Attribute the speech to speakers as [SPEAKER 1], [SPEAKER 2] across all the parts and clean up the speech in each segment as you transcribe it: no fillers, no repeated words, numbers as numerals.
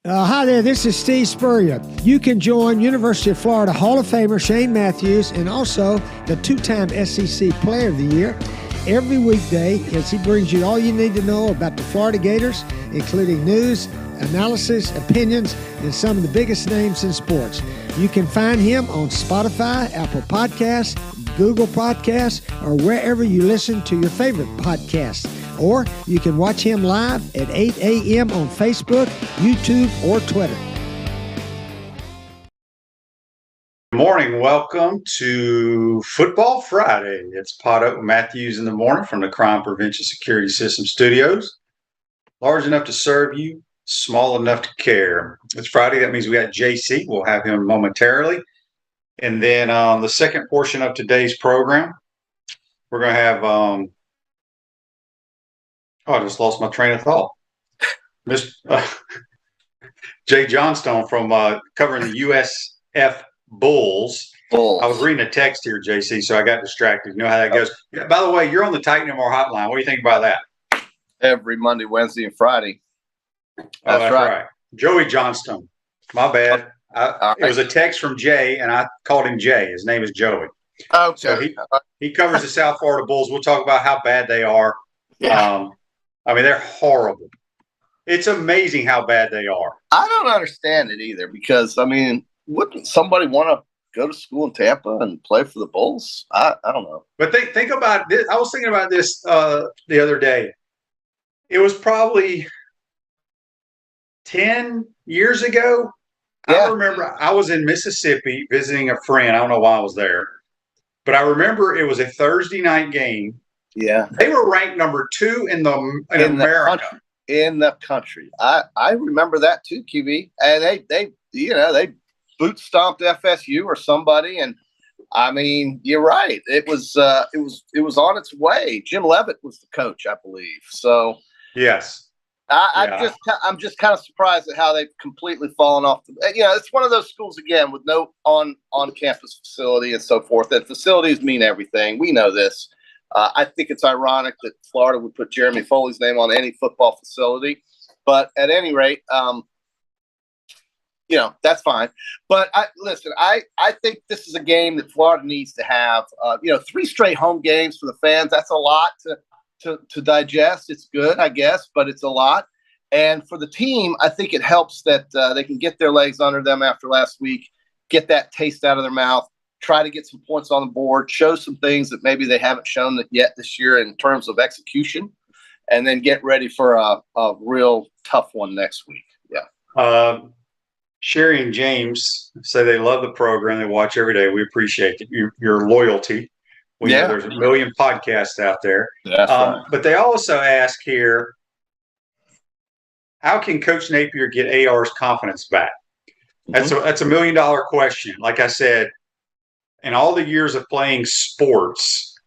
[SPEAKER 1] Hi there, this is Steve Spurrier. You can join University of Florida Hall of Famer Shane Matthews and also the two-time SEC Player of the Year every weekday as he brings you all you need to know about the Florida Gators, including news, analysis, opinions, and some of the biggest names in sports. You can find him on Spotify, Apple Podcasts, Google Podcasts, or wherever you listen to your favorite podcasts. Or you can watch him live at 8 a.m. on Facebook, YouTube, or Twitter.
[SPEAKER 2] Good morning. Welcome to Football Friday. It's Pot Up with Matthews in the morning from the Crime Prevention Security System Studios. Large enough to serve you, small enough to care. It's Friday. That means we got JC. We'll have him momentarily. And then on the second portion of today's program, we're going to have I just lost my train of thought. Mr. Jay Johnston from covering the USF Bulls. I was reading a text here, JC, so I got distracted. You know how that goes. Yeah, by the way, you're on the Titan MR hotline. What do you think about that?
[SPEAKER 3] Every Monday, Wednesday, and Friday.
[SPEAKER 2] That's right. Joey Johnston. My bad. It was a text from Jay, and I called him Jay. His name is Joey.
[SPEAKER 3] Okay.
[SPEAKER 2] So he covers the South Florida Bulls. We'll talk about how bad they are.
[SPEAKER 3] Yeah.
[SPEAKER 2] I mean, they're horrible. It's amazing how bad they are.
[SPEAKER 3] I don't understand it either because, I mean, wouldn't somebody want to go to school in Tampa and play for the Bulls? I don't know.
[SPEAKER 2] But think about this. I was thinking about this the other day. It was probably 10 years ago. Yeah. I remember I was in Mississippi visiting a friend. I don't know why I was there. But I remember it was a Thursday night game.
[SPEAKER 3] Yeah,
[SPEAKER 2] they were ranked number 2 in America.
[SPEAKER 3] In the country. I remember that too, QB. And they boot stomped FSU or somebody. And I mean, you're right. It was on its way. Jim Leavitt was the coach, I believe. So
[SPEAKER 2] yes,
[SPEAKER 3] I'm just kind of surprised at how they've completely fallen off. It's one of those schools again with no on campus facility and so forth. And facilities mean everything. We know this. I think it's ironic that Florida would put Jeremy Foley's name on any football facility. But at any rate, that's fine. But I think this is a game that Florida needs to have. 3 straight home games for the fans. That's a lot to digest. It's good, I guess, but it's a lot. And for the team, I think it helps that they can get their legs under them after last week, get that taste out of their mouth. Try to get some points on the board, show some things that maybe they haven't shown yet this year in terms of execution, and then get ready for a real tough one next week. Yeah.
[SPEAKER 2] Sherry and James say they love the program. They watch every day. We appreciate your loyalty. We know there's a million podcasts out there.
[SPEAKER 3] That's right.
[SPEAKER 2] But they also ask here, how can Coach Napier get AR's confidence back? That's a $1 million question. Like I said, in all the years of playing sports,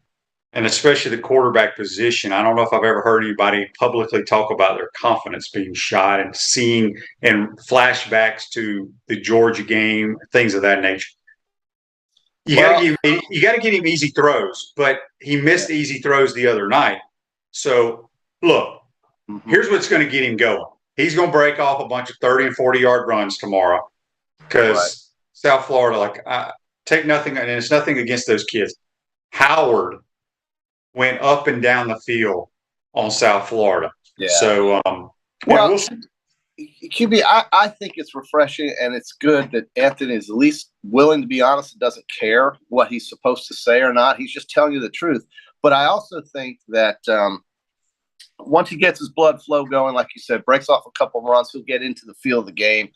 [SPEAKER 2] and especially the quarterback position, I don't know if I've ever heard anybody publicly talk about their confidence being shot and seeing and flashbacks to the Georgia game, things of that nature. You got to get him easy throws, but he missed easy throws the other night. So, look, here's what's going to get him going. He's going to break off a bunch of 30 and 40-yard runs tomorrow because South Florida, take nothing, and it's nothing against those kids. Howard went up and down the field on South Florida. Yeah. So, we'll see.
[SPEAKER 3] QB, I think it's refreshing, and it's good that Anthony is at least willing to be honest and doesn't care what he's supposed to say or not. He's just telling you the truth. But I also think that once he gets his blood flow going, like you said, breaks off a couple of runs, he'll get into the feel of the game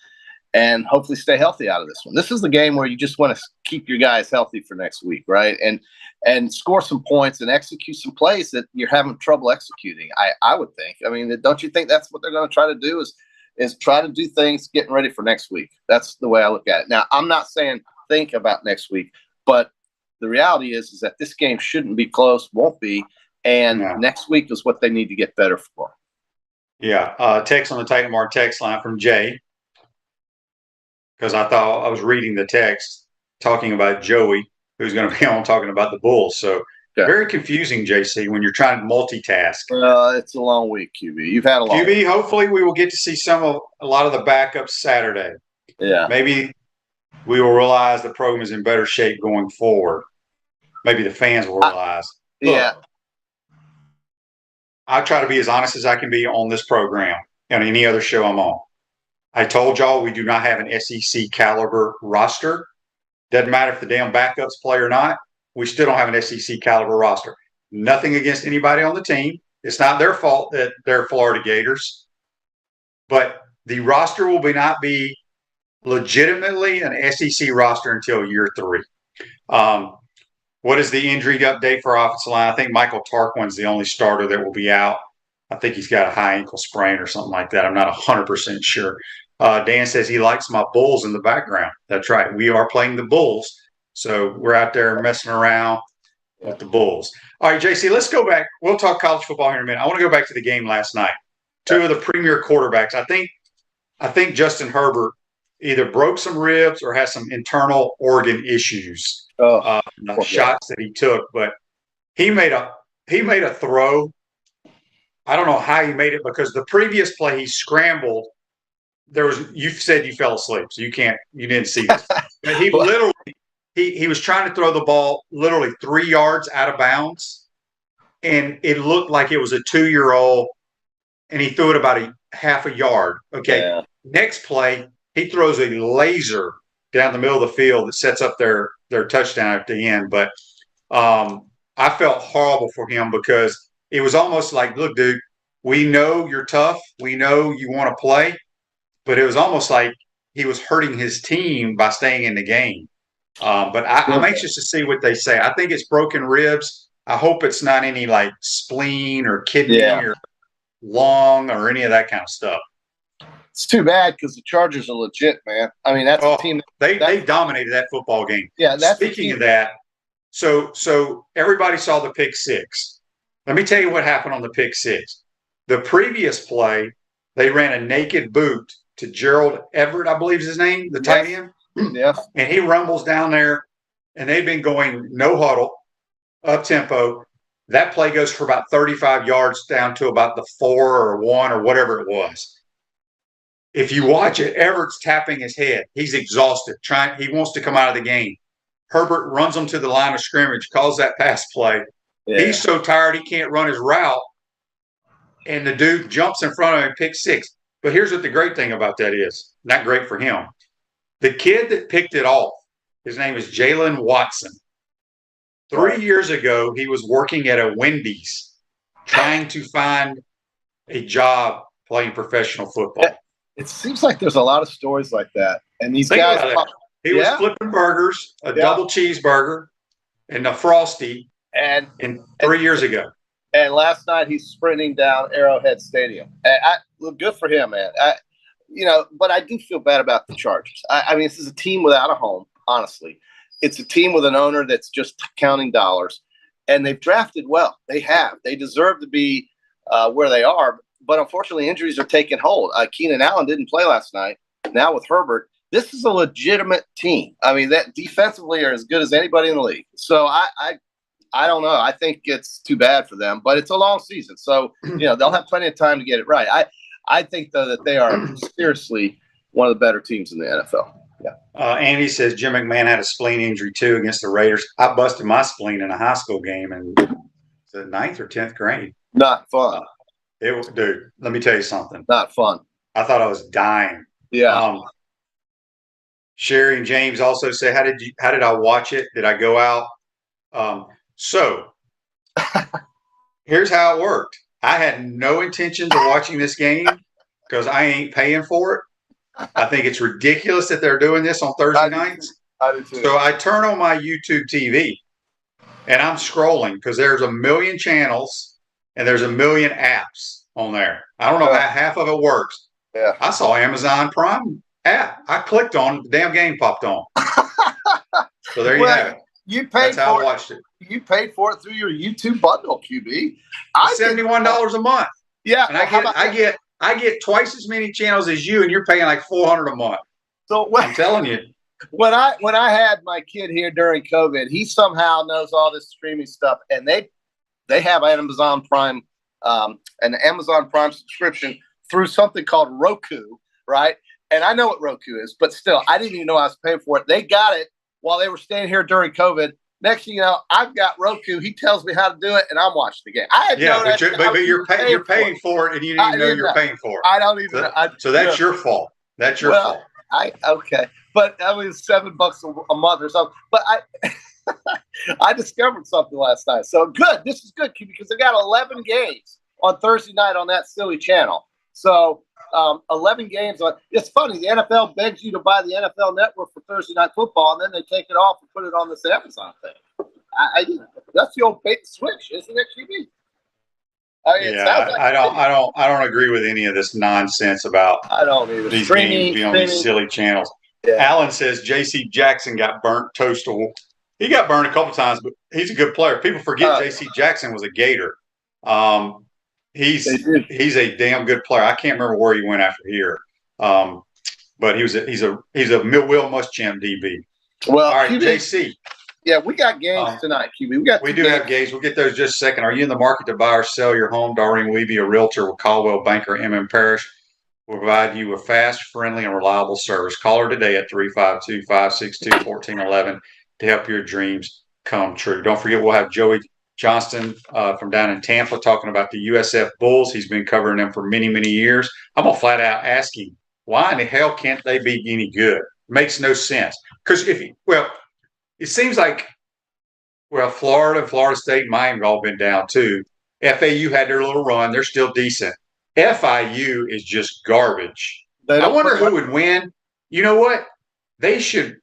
[SPEAKER 3] and hopefully stay healthy out of this one. This is the game where you just want to keep your guys healthy for next week, right? And score some points and execute some plays that you're having trouble executing, I would think. I mean, don't you think that's what they're going to try to do is try to do things getting ready for next week? That's the way I look at it. Now, I'm not saying think about next week, but the reality is that this game shouldn't be close, won't be, and next week is what they need to get better for.
[SPEAKER 2] Yeah. Text on the Titan Mark text line from Jay. Because I thought I was reading the text talking about Joey, who's going to be on talking about the Bulls. So
[SPEAKER 3] Okay.
[SPEAKER 2] Very confusing, JC, when you're trying to multitask.
[SPEAKER 3] It's a long week, QB. You've had a long
[SPEAKER 2] QB,
[SPEAKER 3] week.
[SPEAKER 2] hopefully we will get to see a lot of the backups Saturday.
[SPEAKER 3] Yeah.
[SPEAKER 2] Maybe we will realize the program is in better shape going forward. Maybe the fans will realize.
[SPEAKER 3] Yeah.
[SPEAKER 2] I try to be as honest as I can be on this program and any other show I'm on. I told y'all we do not have an SEC caliber roster. Doesn't matter if the damn backups play or not. We still don't have an SEC caliber roster. Nothing against anybody on the team. It's not their fault that they're Florida Gators. But the roster will not be legitimately an SEC roster until year 3. What is the injury update for offensive line? I think Michael Tarquin's the only starter that will be out. I think he's got a high ankle sprain or something like that. I'm not 100% sure. Dan says he likes my Bulls in the background. That's right. We are playing the Bulls. So we're out there messing around with the Bulls. All right, JC, let's go back. We'll talk college football here in a minute. I want to go back to the game last night. 2 of the premier quarterbacks. I think Justin Herbert either broke some ribs or has some internal organ issues. The shots that he took, but he made a throw. I don't know how he made it because the previous play he scrambled. You said you fell asleep, so you didn't see this. But he literally he was trying to throw the ball literally 3 yards out of bounds, and it looked like it was a 2-year-old, and he threw it about a half a yard. Okay, yeah. Next play he throws a laser down the middle of the field that sets up their touchdown at the end. But I felt horrible for him because it was almost like, look, dude, we know you're tough. We know you want to play. But it was almost like he was hurting his team by staying in the game. But I'm anxious to see what they say. I think it's broken ribs. I hope it's not any like spleen or kidney or lung or any of that kind of stuff.
[SPEAKER 3] It's too bad because the Chargers are legit, man. I mean, that's a team.
[SPEAKER 2] They dominated that football game.
[SPEAKER 3] Yeah.
[SPEAKER 2] Speaking of that, so everybody saw the pick six. Let me tell you what happened on the pick six. The previous play, they ran a naked boot to Gerald Everett, I believe is his name, the tight end.
[SPEAKER 3] Yeah.
[SPEAKER 2] And he rumbles down there, and they've been going no huddle, up tempo. That play goes for about 35 yards down to about the 4 or 1 or whatever it was. If you watch it, Everett's tapping his head. He's exhausted. He wants to come out of the game. Herbert runs him to the line of scrimmage, calls that pass play. Yeah. He's so tired he can't run his route, and the dude jumps in front of him, pick six. But here's what the great thing about that is. Not great for him. The kid that picked it off, his name is Jalen Watson. 3 years ago, he was working at a Wendy's trying to find a job playing professional football.
[SPEAKER 3] It seems like there's a lot of stories like that. And these guys –
[SPEAKER 2] He was flipping burgers, a double cheeseburger, and a Frosty and 3 years ago.
[SPEAKER 3] And last night he's sprinting down Arrowhead Stadium. Look, good for him, man. But I do feel bad about the Chargers. I mean, this is a team without a home, honestly. It's a team with an owner that's just counting dollars. And they've drafted well. They have. They deserve to be where they are. But unfortunately, injuries are taking hold. Keenan Allen didn't play last night. Now with Herbert, this is a legitimate team. I mean, that defensively are as good as anybody in the league. So I don't know. I think it's too bad for them. But it's a long season. So, they'll have plenty of time to get it right. I think, though, that they are seriously one of the better teams in the NFL. Yeah.
[SPEAKER 2] Andy says Jim McMahon had a spleen injury, too, against the Raiders. I busted my spleen in a high school game in the 9th or 10th grade.
[SPEAKER 3] Not fun.
[SPEAKER 2] It was, dude, let me tell you something.
[SPEAKER 3] Not fun.
[SPEAKER 2] I thought I was dying.
[SPEAKER 3] Yeah.
[SPEAKER 2] Sherry and James also say, how did I watch it? Did I go out? So here's how it worked. I had no intentions of watching this game because I ain't paying for it. I think it's ridiculous that they're doing this on Thursday nights.
[SPEAKER 3] I do too.
[SPEAKER 2] So I turn on my YouTube TV and I'm scrolling because there's a million channels and there's a million apps on there. I don't know how half of it works.
[SPEAKER 3] Yeah.
[SPEAKER 2] I saw Amazon Prime app. I clicked on it. The damn game popped on. So there you have it.
[SPEAKER 3] You paid
[SPEAKER 2] That's how I watched it.
[SPEAKER 3] You paid for it through your YouTube bundle, QB.
[SPEAKER 2] $71 a month.
[SPEAKER 3] Yeah.
[SPEAKER 2] And I get twice as many channels as you, and you're paying like $400 a month.
[SPEAKER 3] So
[SPEAKER 2] I'm telling you.
[SPEAKER 3] when I had my kid here during COVID, he somehow knows all this streaming stuff, and they have Amazon Prime, an Amazon Prime subscription through something called Roku, right? And I know what Roku is, but still, I didn't even know I was paying for it. They got it while they were staying here during COVID. Next thing you know, I've got Roku. He tells me how to do it, and I'm watching the game. I had
[SPEAKER 2] but you're paying for it, and you didn't know you're paying for it.
[SPEAKER 3] I don't even know.
[SPEAKER 2] So that's your fault. That's your fault.
[SPEAKER 3] Okay, but I mean, it's $7 a month or something. But I discovered something last night. So good. This is good because they got 11 games on Thursday night on that silly channel. So 11 games on. It's funny. The NFL begs you to buy the NFL Network for Thursday Night Football, and then they take it off and put it on this Amazon thing. That's the old bait and switch, isn't it, QB?
[SPEAKER 2] I don't agree with any of this nonsense about these games being on these silly channels. Yeah. Alan says JC Jackson got burnt toastable. He got burned a couple times, but he's a good player. People forget JC Jackson was a Gator. He's a damn good player. I can't remember where he went after here, but he's a Will Muschamp DB.
[SPEAKER 3] Well,
[SPEAKER 2] all right, QB, JC.
[SPEAKER 3] Yeah, we got games tonight, QB.
[SPEAKER 2] We do have games. We'll get those just a second. Are you in the market to buy or sell your home? Darlene Levy, a realtor with Caldwell Banker M. Parrish, will provide you with fast, friendly, and reliable service. Call her today at 352-562-1411 to help your dreams come true. Don't forget, we'll have Joey Johnston from down in Tampa talking about the USF Bulls. He's been covering them for many, many years. I'm going to flat out ask him, why in the hell can't they be any good? Makes no sense. Because it seems like, Florida, Florida State, and Miami have all been down too. FAU had their little run. They're still decent. FIU is just garbage. I wonder who would win. You know what? They should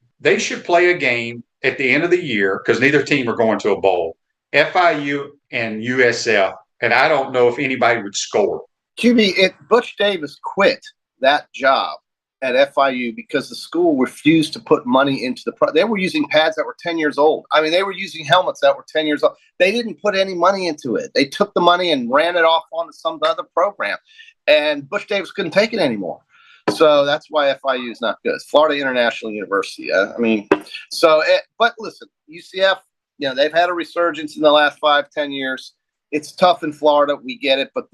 [SPEAKER 2] play a game at the end of the year because neither team are going to a bowl. FIU and USF, and I don't know if anybody would score.
[SPEAKER 3] QB, Butch Davis quit that job at FIU because the school refused to put money into they were using pads that were 10 years old. I mean, they were using helmets that were 10 years old. They didn't put any money into it. They took the money and ran it off onto some other program. And Butch Davis couldn't take it anymore. So that's why FIU is not good. It's Florida International University. But listen, UCF, they've had a resurgence in the last 5-10 years. It's tough in Florida. We get it, but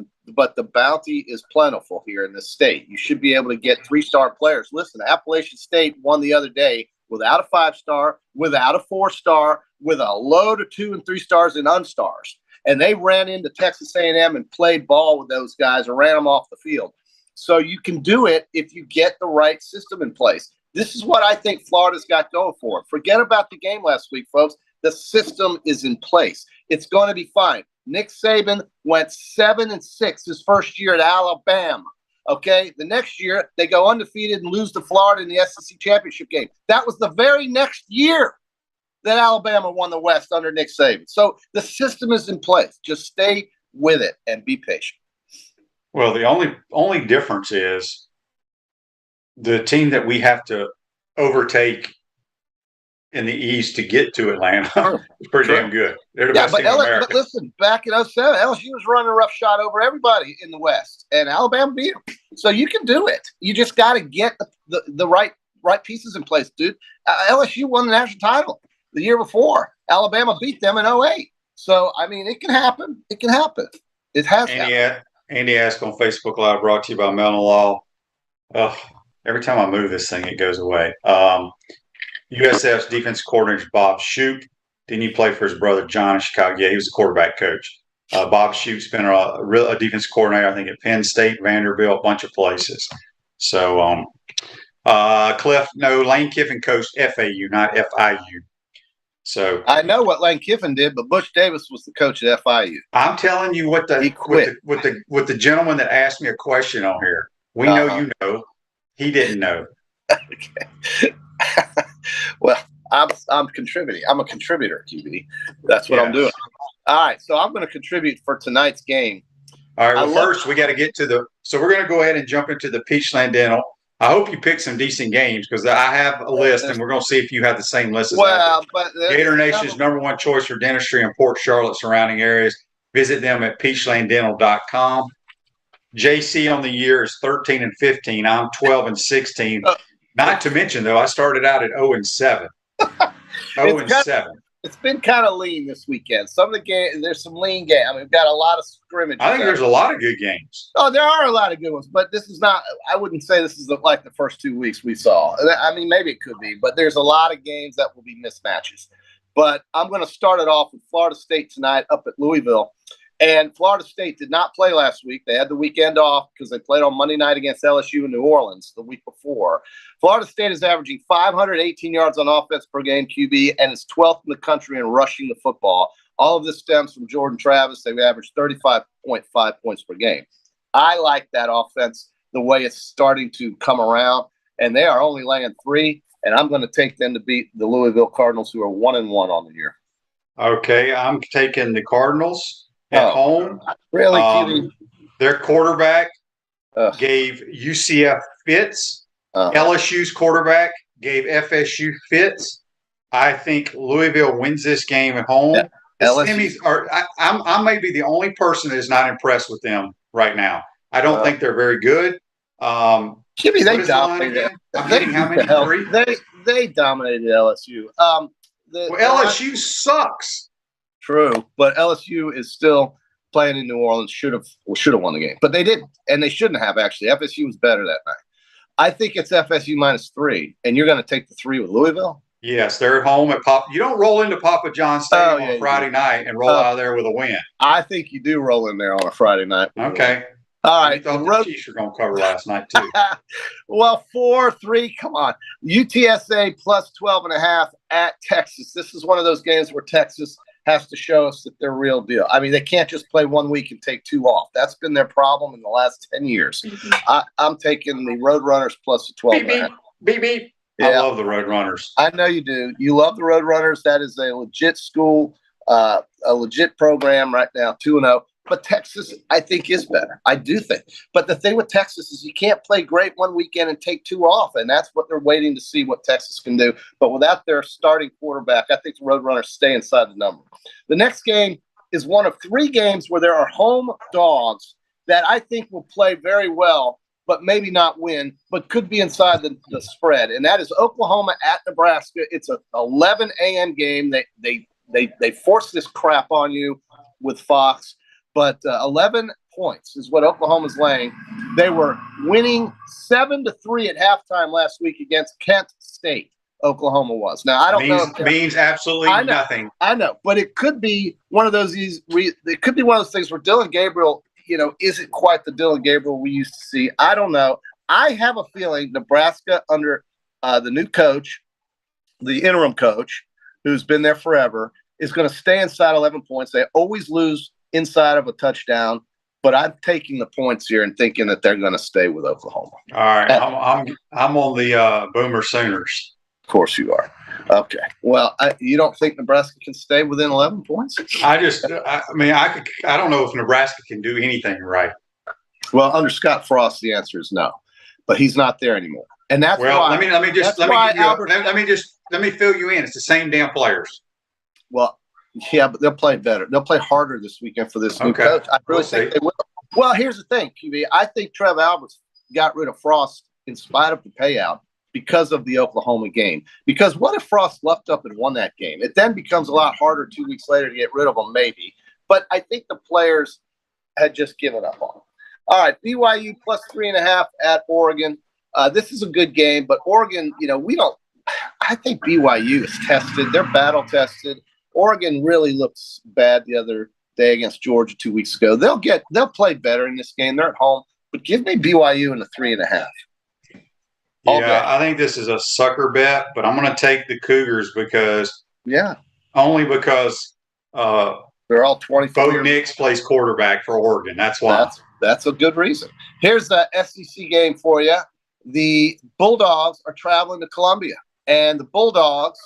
[SPEAKER 3] the bounty is plentiful here in this state. You should be able to get 3-star players. Listen, Appalachian State won the other day without a 5-star, without a 4-star, with a load of 2 and 3 stars and unstars. And they ran into Texas A&M and played ball with those guys and ran them off the field. So you can do it if you get the right system in place. This is what I think Florida's got going for it. Forget about the game last week, folks. The system is in place. It's going to be fine. Nick Saban went 7-6 his first year at Alabama. Okay, the next year they go undefeated and lose to Florida in the SEC championship game. That was the very next year that Alabama won the West under Nick Saban. So the system is in place. Just stay with it and be patient.
[SPEAKER 2] Well, the only difference is the team that we have to overtake in the East to get to Atlanta is pretty damn good. They're the best team in America.
[SPEAKER 3] But listen, back in 2007, LSU was running a rough shot over everybody in the West, and Alabama beat them. So you can do it. You just got to get the right pieces in place, dude. LSU won the national title the year before. Alabama beat them in 2008. So, I mean, it can happen. It can happen. It has happened.
[SPEAKER 2] Andy asked on Facebook Live, brought to you by Melon Law. Every time I move this thing, it goes away. USF's defense coordinator, Bob Shoop. Didn't he play for his brother, John, in Chicago? Yeah, he was the quarterback coach. Bob Shoop's been a defense coordinator, I think, at Penn State, Vanderbilt, a bunch of places. So, Lane Kiffin coached FAU, not FIU. So
[SPEAKER 3] I know what Lane Kiffin did, but Butch Davis was the coach at FIU.
[SPEAKER 2] I'm telling you what he quit. With the gentleman that asked me a question on here. We know you know. He didn't know.
[SPEAKER 3] Okay. Well, I'm contributing. I'm a contributor, QB. That's what I'm doing. All right, so I'm going to contribute for tonight's game.
[SPEAKER 2] All right. Well, first we got to get to so we're going to go ahead and jump into the Peachland Dental. I hope you pick some decent games because I have a list, and we're going to see if you have the same list as I do. But Gator Nation's #1 choice for dentistry in Port Charlotte surrounding areas. Visit them at peachlanddental.com. JC on the year is 13-15. I'm 12-16. Not to mention, though, I started out at 0-7. 0-7.
[SPEAKER 3] It's been kind of lean this weekend. Some of the games, there's some lean games. I mean, we've got a lot of scrimmages.
[SPEAKER 2] I think there's a lot of good games.
[SPEAKER 3] Oh, there are a lot of good ones, but this is not. I wouldn't say this is like the first 2 weeks we saw. I mean, maybe it could be, but there's a lot of games that will be mismatches. But I'm going to start it off with Florida State tonight up at Louisville. And Florida State did not play last week. They had the weekend off because they played on Monday night against LSU in New Orleans the week before. Florida State is averaging 518 yards on offense per game QB and is 12th in the country in rushing the football. All of this stems from Jordan Travis. They've averaged 35.5 points per game. I like that offense, the way it's starting to come around, and they are only laying 3, and I'm going to take them to beat the Louisville Cardinals, who are 1-1 on the year.
[SPEAKER 2] Okay, I'm taking the Cardinals at home.
[SPEAKER 3] Really,
[SPEAKER 2] their quarterback gave UCF fits. LSU's quarterback gave FSU fits. I think Louisville wins this game at home. I may be the only person that is not impressed with them right now. I don't think they're very good.
[SPEAKER 3] Jimmy, they dominated.
[SPEAKER 2] I'm getting how many? 3?
[SPEAKER 3] They dominated LSU.
[SPEAKER 2] LSU sucks.
[SPEAKER 3] True, but LSU is still playing in New Orleans. Should have won the game, but they didn't, and they shouldn't have. Actually, FSU was better that night. I think it's FSU -3, and you're going to take the 3 with Louisville.
[SPEAKER 2] Yes, they're at home at Papa. You don't roll into Papa John's Stadium on Friday night and roll out of there with a win.
[SPEAKER 3] I think you do roll in there on a Friday night.
[SPEAKER 2] Okay.
[SPEAKER 3] All right.
[SPEAKER 2] I thought the Chiefs were going to cover last night too.
[SPEAKER 3] Well, 4-3. Come on. UTSA +12.5 at Texas. This is one of those games where Texas has to show us that they're real deal. I mean, they can't just play 1 week and take 2 off. That's been their problem in the last 10 years. I'm taking the Roadrunners +12.5.
[SPEAKER 2] Beep, beep. Yeah. I love the Roadrunners.
[SPEAKER 3] I know you do. You love the Roadrunners. That is a legit school, a legit program right now, 2-0. But Texas, I think, is better. I do think. But the thing with Texas is you can't play great 1 weekend and take 2 off, and that's what they're waiting to see what Texas can do. But without their starting quarterback, I think the Roadrunners stay inside the number. The next game is one of 3 games where there are home dogs that I think will play very well, but maybe not win, but could be inside the spread. And that is Oklahoma at Nebraska. It's a 11 a.m. game. They force this crap on you with Fox. But 11 points is what Oklahoma's laying. They were winning 7-3 at halftime last week against Kent State. Oklahoma was. Now I don't know.
[SPEAKER 2] Means absolutely nothing.
[SPEAKER 3] I know, but it could be one of those. It could be one of those things where Dylan Gabriel, isn't quite the Dylan Gabriel we used to see. I don't know. I have a feeling Nebraska under the new coach, the interim coach, who's been there forever, is going to stay inside 11 points. They always lose inside of a touchdown, but I'm taking the points here and thinking that they're going to stay with Oklahoma.
[SPEAKER 2] All right, I'm on the Boomer Sooners.
[SPEAKER 3] Of course you are. Okay. Well, you don't think Nebraska can stay within 11 points?
[SPEAKER 2] I don't know if Nebraska can do anything right.
[SPEAKER 3] Well, under Scott Frost, the answer is no, but he's not there anymore, and that's why.
[SPEAKER 2] Let me fill you in. It's the same damn players.
[SPEAKER 3] Well. Yeah, but they'll play better. They'll play harder this weekend for this new coach. I really think they will. Well, here's the thing, QB. I think Trev Alberts got rid of Frost in spite of the payout because of the Oklahoma game. Because what if Frost left up and won that game? It then becomes a lot harder 2 weeks later to get rid of him, maybe. But I think the players had just given up on him. All right, BYU +3.5 at Oregon. This is a good game, but Oregon, I think BYU is tested. They're battle tested. Oregon really looks bad the other day against Georgia 2 weeks ago. They'll play better in this game. They're at home, but give me BYU in the 3.5.
[SPEAKER 2] Yeah, I think this is a sucker bet, but I'm going to take the Cougars because they're
[SPEAKER 3] all 24.
[SPEAKER 2] Bo Nix plays quarterback for Oregon. That's why.
[SPEAKER 3] That's a good reason. Here's the SEC game for you. The Bulldogs are traveling to Columbia, and the Bulldogs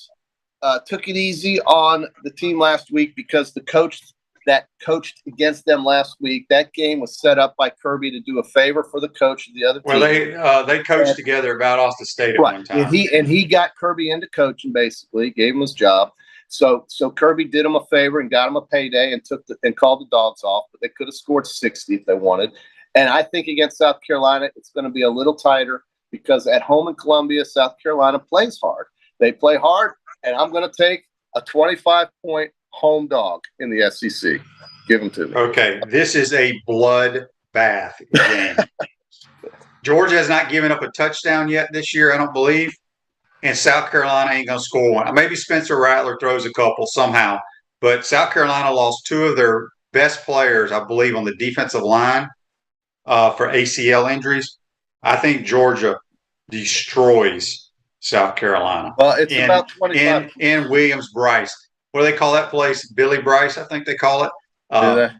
[SPEAKER 3] took it easy on the team last week because the coach that coached against them last week, that game was set up by Kirby to do a favor for the coach of the other team.
[SPEAKER 2] Well, they coached together about Austin State at one time.
[SPEAKER 3] And he got Kirby into coaching, basically, gave him his job. So Kirby did him a favor and got him a payday and called the Dogs off, but they could have scored 60 if they wanted. And I think against South Carolina, it's going to be a little tighter. because at home in Columbia, South Carolina plays hard. They play hard, and I'm going to take a 25-point home dog in the SEC. Give them to me.
[SPEAKER 2] Okay, this is a bloodbath game. Georgia has not given up a touchdown yet this year, I don't believe. And South Carolina ain't going to score one. Maybe Spencer Rattler throws a couple somehow. But South Carolina lost two of their best players, I believe, on the defensive line for ACL injuries. I think Georgia destroys South Carolina.
[SPEAKER 3] Well, it's about 25.
[SPEAKER 2] In Williams-Brice. What do they call that place? Billy Bryce, I think they call it.
[SPEAKER 3] Do they?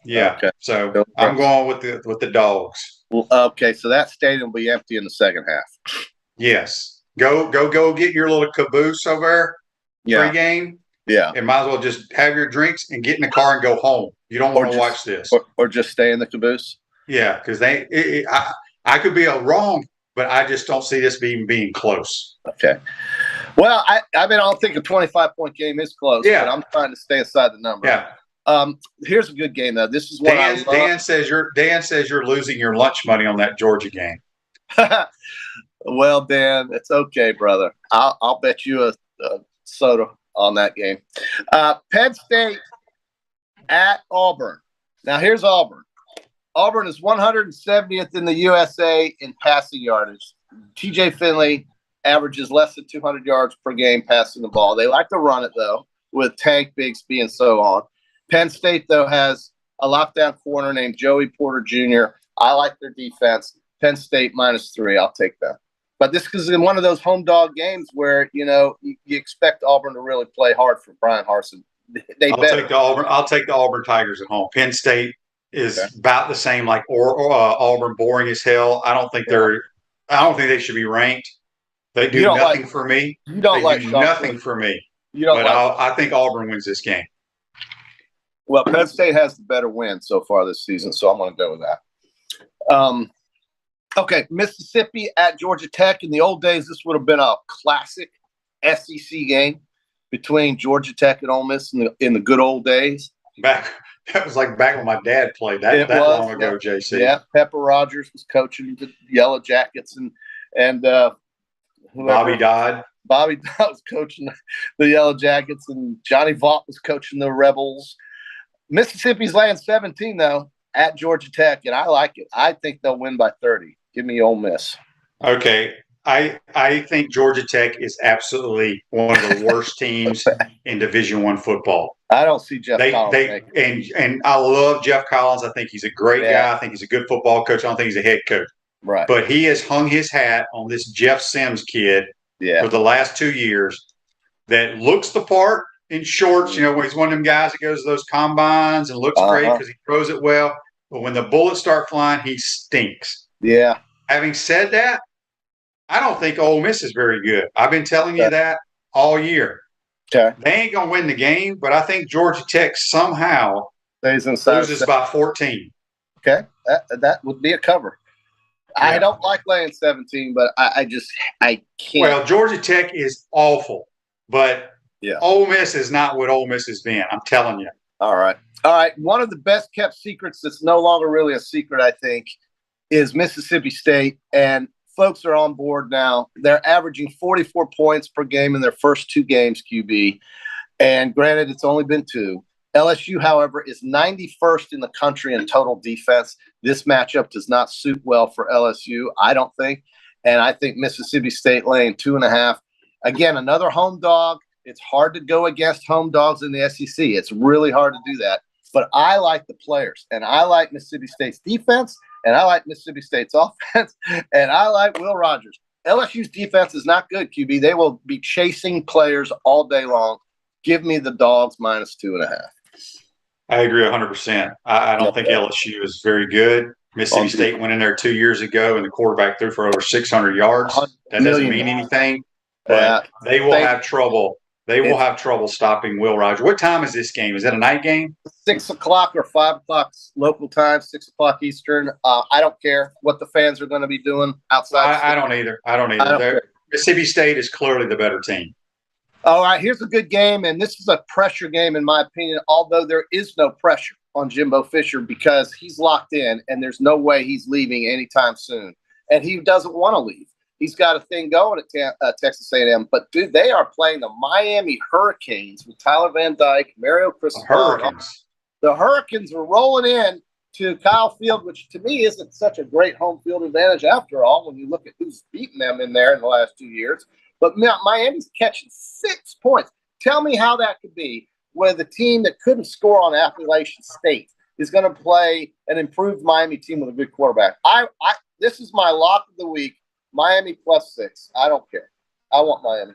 [SPEAKER 2] Yeah.
[SPEAKER 3] Okay.
[SPEAKER 2] So I'm going with the Dogs.
[SPEAKER 3] Well, okay, so that stadium will be empty in the second half.
[SPEAKER 2] Yes. Go get your little caboose over there pre-game. Yeah. And might as well just have your drinks and get in the car and go home. You don't want to watch this.
[SPEAKER 3] Or just stay in the caboose.
[SPEAKER 2] Yeah, because I could be wrong, but I just don't see this being close.
[SPEAKER 3] Okay. Well, I don't think a 25-point game is close.
[SPEAKER 2] Yeah.
[SPEAKER 3] But I'm trying to stay inside the number.
[SPEAKER 2] Yeah.
[SPEAKER 3] Here's a good game though. This is what
[SPEAKER 2] Dan says you're losing your lunch money on that Georgia game.
[SPEAKER 3] Well, Dan, it's okay, brother. I'll bet you a soda on that game. Penn State at Auburn. Now here's Auburn. Auburn is 170th in the USA in passing yardage. TJ Finley averages less than 200 yards per game passing the ball. They like to run it, though, with Tank Bigsby and so on. Penn State, though, has a lockdown corner named Joey Porter Jr. I like their defense. Penn State -3. I'll take them. But this is in one of those home dog games where, you expect Auburn to really play hard for Brian Harsin.
[SPEAKER 2] I'll take the Auburn Tigers at home. Penn State is about the same, like Auburn, boring as hell. I don't think they should be ranked. They do nothing for me.
[SPEAKER 3] You don't like
[SPEAKER 2] nothing for me. I think Auburn wins this game.
[SPEAKER 3] Well, Penn State has the better win so far this season, so I'm going to go with that. Okay, Mississippi at Georgia Tech. In the old days, this would have been a classic SEC game between Georgia Tech and Ole Miss in the good old days.
[SPEAKER 2] That was like back when my dad played that long ago, JC.
[SPEAKER 3] Yeah, Pepper Rogers was coaching the Yellow Jackets, and
[SPEAKER 2] Bobby Dodd.
[SPEAKER 3] Bobby Dodd was coaching the Yellow Jackets, and Johnny Vaught was coaching the Rebels. Mississippi's laying 17, though, at Georgia Tech, and I like it. I think they'll win by 30. Give me Ole Miss.
[SPEAKER 2] Okay. I think Georgia Tech is absolutely one of the worst teams in Division I football.
[SPEAKER 3] I don't see Jeff Collins.
[SPEAKER 2] And I love Jeff Collins. I think he's a great guy. I think he's a good football coach. I don't think he's a head coach.
[SPEAKER 3] Right.
[SPEAKER 2] But he has hung his hat on this Jeff Sims kid for the last 2 years that looks the part in shorts. When he's one of them guys that goes to those combines and looks great because he throws it well. But when the bullets start flying, he stinks.
[SPEAKER 3] Yeah.
[SPEAKER 2] Having said that, I don't think Ole Miss is very good. I've been telling you that all year.
[SPEAKER 3] Okay.
[SPEAKER 2] They ain't going to win the game, but I think Georgia Tech somehow loses by 14.
[SPEAKER 3] Okay. That would be a cover. Yeah. I don't like laying 17, but I can't.
[SPEAKER 2] Well, Georgia Tech is awful, but Ole Miss is not what Ole Miss has been. I'm telling you.
[SPEAKER 3] All right. One of the best kept secrets that's no longer really a secret, I think, is Mississippi State. And folks are on board now. They're averaging 44 points per game in their first 2 games, QB. And granted, it's only been 2. LSU, however, is 91st in the country in total defense. This matchup does not suit well for LSU, I don't think. And I think Mississippi State laying 2.5. Again, another home dog. It's hard to go against home dogs in the SEC. It's really hard to do that. But I like the players, and I like Mississippi State's defense, and I like Mississippi State's offense, and I like Will Rogers. LSU's defense is not good, QB. They will be chasing players all day long. Give me the Dogs -2.5.
[SPEAKER 2] I agree 100%. I don't think LSU is very good. Mississippi State went in there 2 years ago, and the quarterback threw for over 600 yards. That doesn't mean anything, but they will have trouble. They will have trouble stopping Will Rogers. What time is this game? Is that a night game?
[SPEAKER 3] 6 o'clock or 5 o'clock local time, 6 o'clock Eastern. I don't care what the fans are going to be doing outside.
[SPEAKER 2] I don't either. Mississippi State is clearly the better team.
[SPEAKER 3] All right, here's a good game, and this is a pressure game in my opinion, although there is no pressure on Jimbo Fisher because he's locked in, and there's no way he's leaving anytime soon. And he doesn't want to leave. he's got a thing going at Texas A&M. But, dude, they are playing the Miami Hurricanes with Tyler Van Dyke, Mario Cristobal.
[SPEAKER 2] Hurricanes.
[SPEAKER 3] The Hurricanes are rolling in to Kyle Field, which to me isn't such a great home field advantage after all when you look at who's beaten them in there in the last 2 years. But Miami's catching 6 points. Tell me how that could be with a team that couldn't score on Appalachian State is going to play an improved Miami team with a good quarterback. This is my lock of the week, Miami +6. I don't care. I want Miami.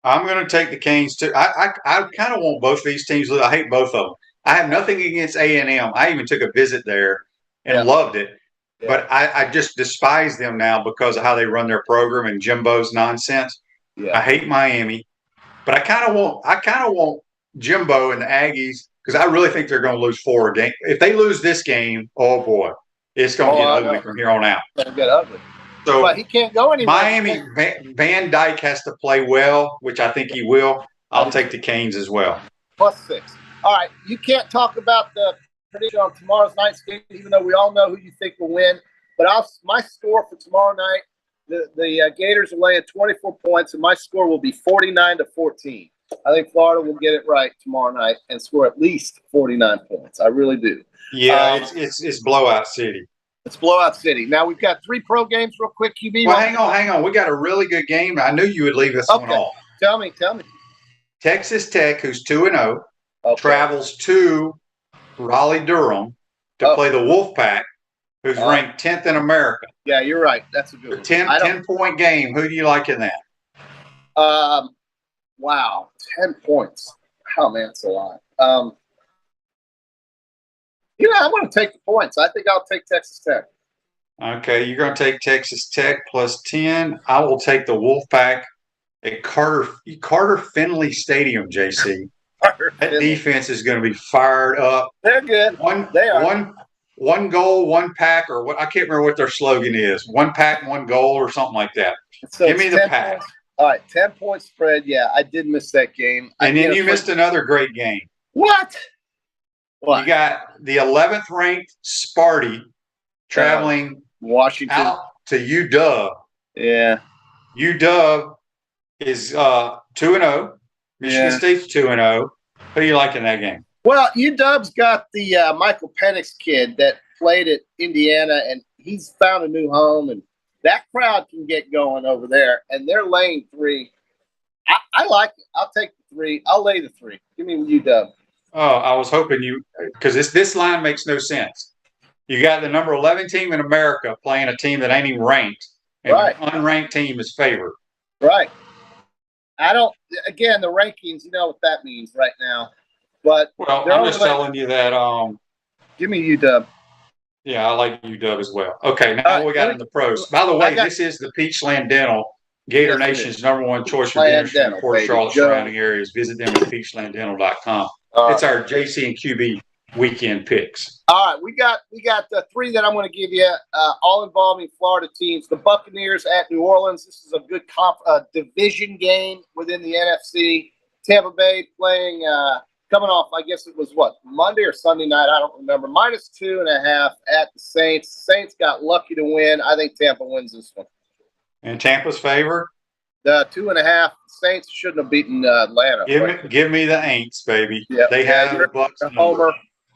[SPEAKER 2] I'm going to take the Canes too. I kind of want both of these teams. I hate both of them. I have nothing against A&M. I even took a visit there and loved it. Yeah. But I just despise them now because of how they run their program and Jimbo's nonsense. Yeah. I hate Miami. But I kind of want Jimbo and the Aggies because I really think they're going to lose 4 games. If they lose this game, oh boy, it's going to get ugly from here on out.
[SPEAKER 3] It's going to get ugly.
[SPEAKER 2] So
[SPEAKER 3] but he can't go anywhere.
[SPEAKER 2] Miami, Van Dyke has to play well, which I think he will. I'll take the Canes as well.
[SPEAKER 3] +6. All right, you can't talk about the prediction on tomorrow's night's game, even though we all know who you think will win. But my score for tomorrow night, the Gators are laying 24 points, and my score will be 49-14. I think Florida will get it right tomorrow night and score at least 49 points. I really do.
[SPEAKER 2] Yeah, it's blowout city.
[SPEAKER 3] It's blowout city. Now we've got 3 pro games real quick, QB.
[SPEAKER 2] Well, hang on. We got a really good game. I knew you would leave this one off.
[SPEAKER 3] Tell me.
[SPEAKER 2] Texas Tech, who's 2-0, travels to Raleigh-Durham to play the Wolfpack, who's ranked 10th in America.
[SPEAKER 3] Yeah, you're right. That's a good one.
[SPEAKER 2] 10-point game. Who do you like in that?
[SPEAKER 3] Wow, 10 points. Oh, man, it's a lot. I'm going to take the points. I think I'll take Texas Tech.
[SPEAKER 2] Okay, you're going to take Texas Tech +10. I will take the Wolfpack at Carter Finley Stadium, JC. That defense is going to be fired up.
[SPEAKER 3] They're good.
[SPEAKER 2] One goal, one pack, or what? I can't remember what their slogan is. 1 pack, 1 goal, or something like that. So give me the pack.
[SPEAKER 3] Points. All right, 10-point spread. Yeah, I did miss that game.
[SPEAKER 2] And then you missed another great game.
[SPEAKER 3] What?
[SPEAKER 2] You got the 11th ranked Sparty traveling
[SPEAKER 3] Washington
[SPEAKER 2] out to UW.
[SPEAKER 3] Yeah.
[SPEAKER 2] UW is 2-0. Michigan State's 2-0. Who do you like in that game?
[SPEAKER 3] Well, UW's got the Michael Penix kid that played at Indiana, and he's found a new home, and that crowd can get going over there, and they're laying 3. I like it. I'll take the 3. I'll lay the 3. Give me UW.
[SPEAKER 2] Oh, I was hoping because this line makes no sense. You got the number 11 team in America playing a team that ain't even ranked, and an unranked team is favored.
[SPEAKER 3] Right. Again, the rankings, you know what that means right now. But
[SPEAKER 2] I'm just telling you that.
[SPEAKER 3] Give me UW.
[SPEAKER 2] Yeah, I like UW as well. Okay, now we got in the pros. By the way, this is the Peachland Dental, Gator Nation's #1 choice for dentistry in Port Charlotte surrounding areas. Visit them at peachlanddental.com. It's our JC and QB weekend picks.
[SPEAKER 3] All right, we got the 3 that I'm going to give you, all involving Florida teams. The Buccaneers at New Orleans. This is a good division game within the NFC. Tampa Bay playing, coming off, I guess it was Monday or Sunday night? I don't remember. -2.5 at the Saints. Saints got lucky to win. I think Tampa wins this one.
[SPEAKER 2] And Tampa's favored?
[SPEAKER 3] The 2.5. Saints shouldn't have beaten Atlanta.
[SPEAKER 2] Give me the Aints, baby.
[SPEAKER 3] Yep.
[SPEAKER 2] They have the Bucks.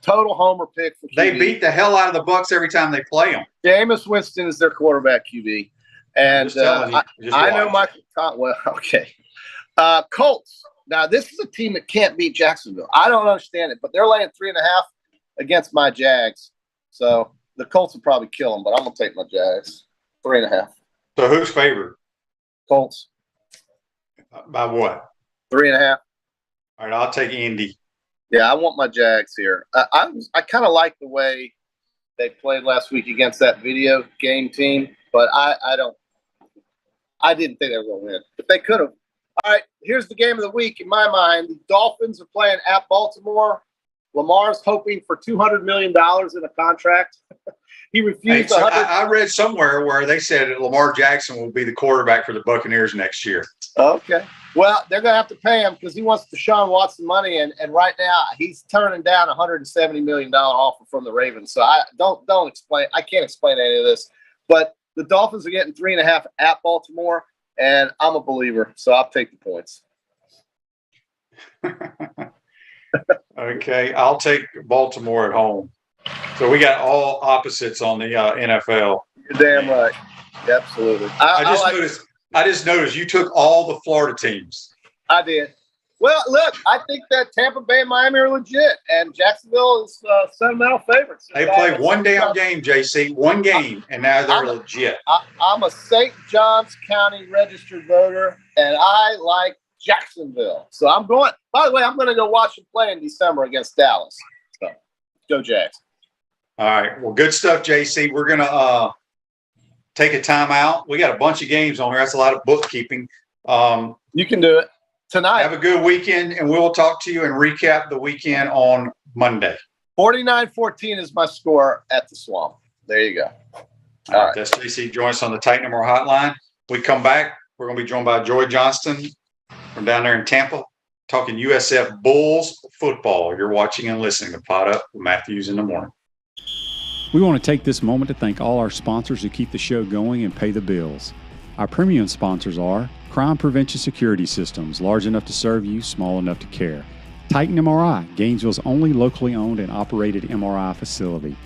[SPEAKER 3] Total homer pick for QB.
[SPEAKER 2] They beat the hell out of the Bucks every time they play them.
[SPEAKER 3] Jameis Winston is their quarterback QB. And I know Michael Well, okay. Colts. Now, this is a team that can't beat Jacksonville. I don't understand it, but they're laying 3.5 against my Jags. So the Colts will probably kill them, but I'm going to take my Jags. 3.5.
[SPEAKER 2] So who's favored?
[SPEAKER 3] Colts.
[SPEAKER 2] By what?
[SPEAKER 3] 3.5.
[SPEAKER 2] All right, I'll take Indy.
[SPEAKER 3] Yeah, I want my Jags here. I kind of like the way they played last week against that video game team, but I didn't think they were going to win, but they could have. All right, here's the game of the week in my mind. The Dolphins are playing at Baltimore. Lamar's hoping for $200 million in a contract. He refused.
[SPEAKER 2] Hey, so I read somewhere where they said that Lamar Jackson will be the quarterback for the Buccaneers next year.
[SPEAKER 3] Okay. Well, they're going to have to pay him because he wants Deshaun Watson money, and right now he's turning down a $170 million offer from the Ravens. So I don't explain. I can't explain any of this. But The Dolphins are getting 3.5 at Baltimore, and I'm a believer, so I'll take the points.
[SPEAKER 2] Okay, I'll take Baltimore at home. So we got all opposites on the NFL.
[SPEAKER 3] You're damn right. Absolutely.
[SPEAKER 2] I just noticed you took all the Florida teams.
[SPEAKER 3] I did. Well, look, I think that Tampa Bay and Miami are legit, and Jacksonville is sentimental favorites.
[SPEAKER 2] They played one damn game, JC, one game, and now they're legit.
[SPEAKER 3] I'm a St. Johns County registered voter, and I like Jacksonville. So I'm going. By the way, I'm going to go watch them play in December against Dallas. So go Jags.
[SPEAKER 2] All right. Well, good stuff, JC. We're going to take a timeout. We got a bunch of games on here. That's a lot of bookkeeping.
[SPEAKER 3] You can do it tonight.
[SPEAKER 2] Have a good weekend, and we'll talk to you and recap the weekend on Monday.
[SPEAKER 3] 49-14 is my score at the Swamp. There you go.
[SPEAKER 2] All right. That's JC. Join us on the Titan More Hotline. We come back. We're going to be joined by Joey Johnston from down there in Tampa, talking USF Bulls football. You're watching and listening to Pot Up with Matthews in the Morning.
[SPEAKER 4] We want to take this moment to thank all our sponsors who keep the show going and pay the bills. Our premium sponsors are Crime Prevention Security Systems, large enough to serve you, small enough to care. Titan MRI, Gainesville's only locally owned and operated MRI facility.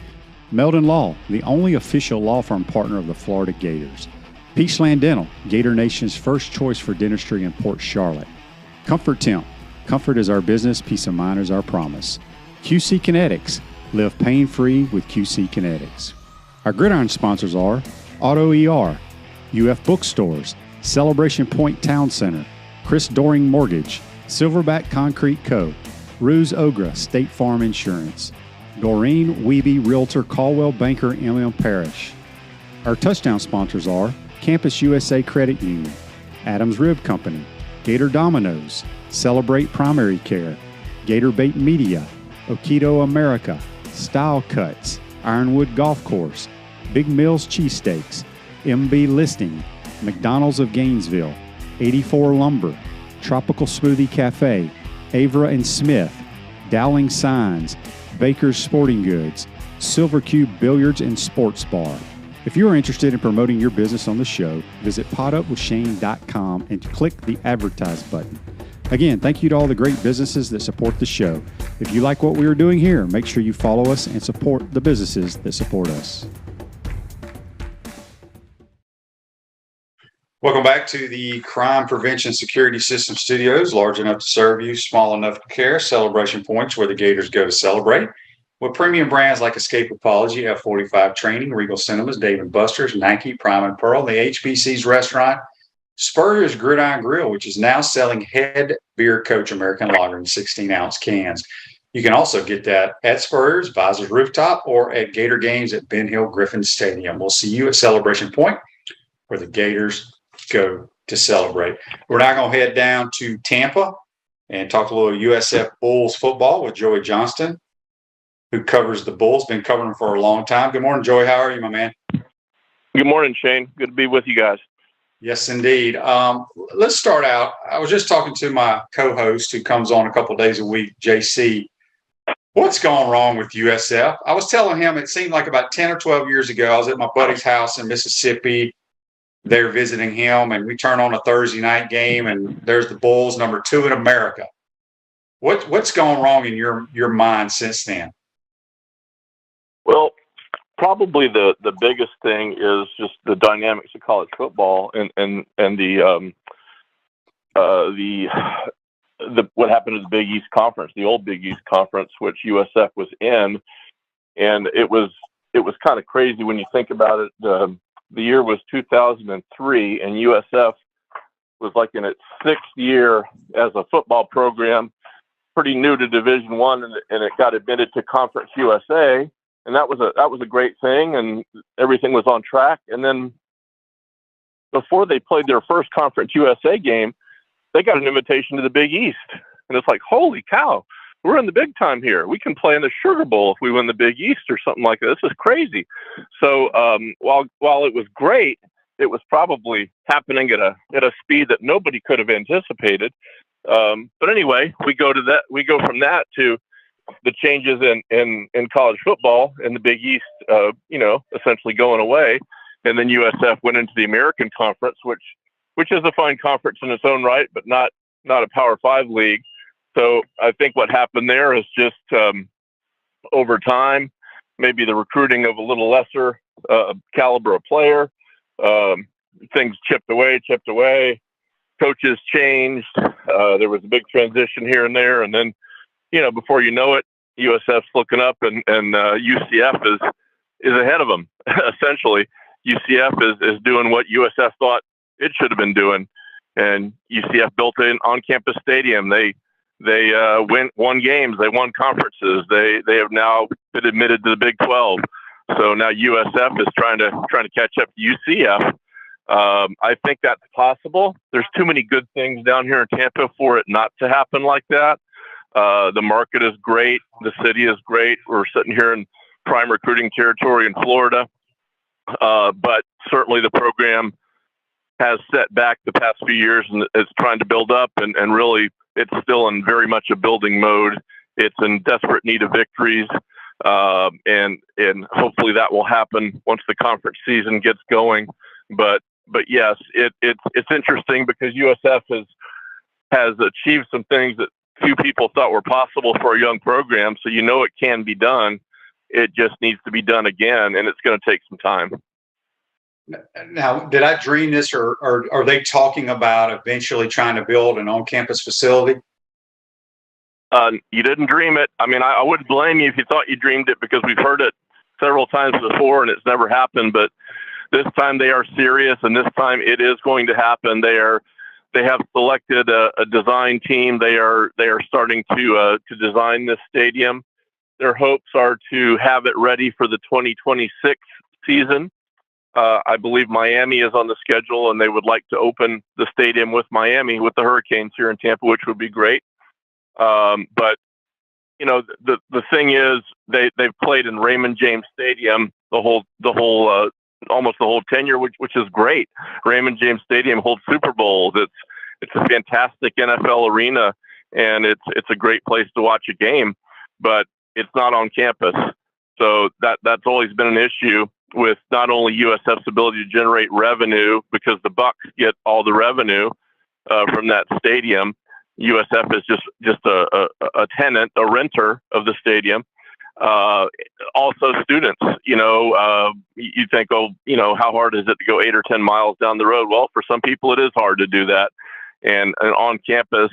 [SPEAKER 4] Meldon Law, the only official law firm partner of the Florida Gators. Peachland Dental, Gator Nation's first choice for dentistry in Port Charlotte. Comfort Temp, comfort is our business, peace of mind is our promise. QC Kinetics, live pain-free with QC Kinetics. Our gridiron sponsors are Auto ER, UF Bookstores, Celebration Point Town Center, Chris Doring Mortgage, Silverback Concrete Co., Ruse Ogra State Farm Insurance, Doreen Wiebe Realtor Caldwell Banker M.M. Parish. Our touchdown sponsors are Campus USA Credit Union, Adams Rib Company, Gator Dominoes, Celebrate Primary Care, Gator Bait Media, Okido America, Style Cuts, Ironwood Golf Course, Big Mills Cheesesteaks, MB Listing, McDonald's of Gainesville, 84 Lumber, Tropical Smoothie Cafe, Avra and Smith, Dowling Signs, Baker's Sporting Goods, Silver Cube Billiards and Sports Bar. If you are interested in promoting your business on the show, visit potupwithshane.com and click the Advertise button. Again, thank you to all the great businesses that support the show. If you like what we are doing here, make sure you follow us and support the businesses that support us.
[SPEAKER 2] Welcome back to the Crime Prevention Security System Studios, large enough to serve you, small enough to care. Celebration Points, where the Gators go to celebrate. With premium brands like Escape Apology, F45 Training, Regal Cinemas, Dave & Buster's, Nike, Prime and Pearl, the HBC's restaurant, Spurrier's Gridiron Grill, which is now selling Head Beer Coach American Lager in 16-ounce cans. You can also get that at Spurrier's, Visor's Rooftop, or at Gator Games at Ben Hill Griffin Stadium. We'll see you at Celebration Point, where the Gators go to celebrate. We're now going to head down to Tampa and talk a little USF Bulls football with Joey Johnston, who covers the Bulls, been covering them for a long time. Good morning, Joey. How are you, my man?
[SPEAKER 5] Good morning, Shane. Good to be with you guys.
[SPEAKER 2] Yes, indeed. Let's start out. I was just talking to my co-host who comes on a couple of days a week, JC. What's gone wrong with USF? I was telling him it seemed like about 10 or 12 years ago, I was at my buddy's house in Mississippi. They're visiting him, and we turn on a Thursday night game, and there's the Bulls, number 2 in America. What's gone wrong in your mind since then?
[SPEAKER 5] Well, probably the biggest thing is just the dynamics of college football and the what happened to the Big East Conference, the old Big East Conference, which USF was in, and it was kind of crazy when you think about it. The year was 2003, and USF was like in its 6th year as a football program, pretty new to Division I, and it got admitted to Conference USA. And that was a great thing, and everything was on track. And then before they played their first Conference USA game, they got an invitation to the Big East. And it's like, holy cow, we're in the big time here. We can play in the Sugar Bowl if we win the Big East or something like that. This is crazy. So while it was great, it was probably happening at a speed that nobody could have anticipated. But anyway, we go from that to the changes in college football and the Big East, essentially going away. and then USF went into the American Conference, which is a fine conference in its own right, but not a Power 5 league. So I think what happened there is just over time, maybe the recruiting of a little lesser caliber of player, things chipped away. Coaches changed. There was a big transition here and there, and then, before you know it, USF's looking up, and UCF is ahead of them. Essentially, UCF is doing what USF thought it should have been doing, and UCF built an on-campus stadium. They won games. They won conferences. They have now been admitted to the Big 12. So now USF is trying to catch up to UCF. I think that's possible. There's too many good things down here in Tampa for it not to happen like that. The market is great. The city is great. We're sitting here in prime recruiting territory in Florida. But certainly the program has set back the past few years, and it's trying to build up, and really it's still in very much a building mode. It's in desperate need of victories. And hopefully that will happen once the conference season gets going. But yes, it's interesting because USF has achieved some things that few people thought were possible for a young program. So it can be done. It just needs to be done again, and it's going to take some time.
[SPEAKER 2] Now, did I dream this, or are they talking about eventually trying to build an on-campus facility?
[SPEAKER 5] You didn't dream it. I mean, I wouldn't blame you if you thought you dreamed it, because we've heard it several times before and it's never happened. But this time they are serious, and this time it is going to happen. They have selected a design team. They are starting to design this stadium. Their hopes are to have it ready for the 2026 season. I believe Miami is on the schedule, and they would like to open the stadium with Miami, with the Hurricanes here in Tampa, which would be great. But the thing is, they've played in Raymond James Stadium almost the whole tenure, which is great. Raymond James Stadium holds Super Bowls. It's a fantastic NFL arena, and it's a great place to watch a game, but it's not on campus. So that's always been an issue with not only USF's ability to generate revenue, because the Bucks get all the revenue from that stadium. USF is just a tenant, a renter of the stadium. Also students, you think, how hard is it to go 8 or 10 miles down the road? Well, for some people it is hard to do that. And on campus